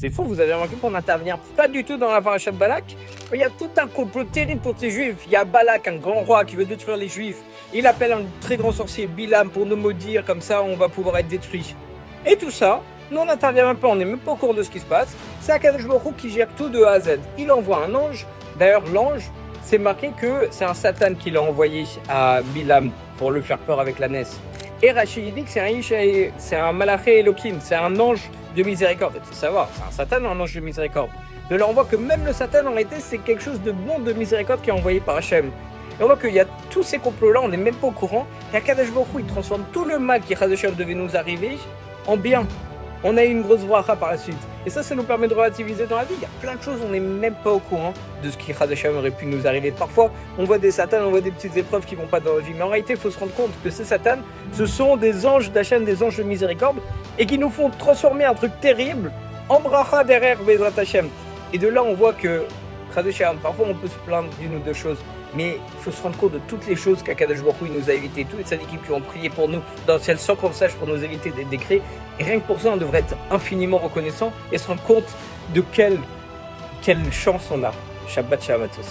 C'est faux, vous avez remarqué qu'on n'intervient pas du tout dans la paracha de Balak. Il y a tout un complot terrible pour ces juifs. Il y a Balak, un grand roi qui veut détruire les juifs. Il appelle un très grand sorcier, Bilam, pour nous maudire, comme ça on va pouvoir être détruits. Et tout ça, nous on n'intervient même pas, on n'est même pas au courant de ce qui se passe. C'est Akadosh Baruch Hu qui gère tout de A à Z. Il envoie un ange. D'ailleurs, l'ange, c'est marqué que c'est un Satan qui l'a envoyé à Bilam pour le faire peur avec la NES. Et Rachid dit que c'est un Malaché Elohim, c'est un ange de miséricorde. Il faut savoir, c'est un Satan ou un ange de miséricorde. De là, on voit que même le Satan, en réalité, c'est quelque chose de bon, de miséricorde qui est envoyé par Hachem. Et on voit qu'il y a tous ces complots-là, on n'est même pas au courant. Et Akadosh Baruch Hu, il transforme tout le mal qui devait nous arriver en bien. On a eu une grosse bracha par la suite. Et ça nous permet de relativiser dans la vie. Il y a plein de choses, on n'est même pas au courant de ce qui aurait pu nous arriver. Parfois, on voit des satans, on voit des petites épreuves qui ne vont pas dans la vie. Mais en réalité, il faut se rendre compte que ces satans, ce sont des anges d'Hachem, des anges de miséricorde, et qui nous font transformer un truc terrible en bracha derrière Bezrat Hachem. Et de là, on voit que, parfois on peut se plaindre d'une ou deux choses. Mais il faut se rendre compte de toutes les choses qu'Akadosh Baruch Hu nous a évitées, toutes les tzadikim qui ont prié pour nous dans le ciel sans qu'on sache pour nous éviter des décrets. Et rien que pour ça, on devrait être infiniment reconnaissant et se rendre compte de quelle chance on a. Shabbat Shalom à tous.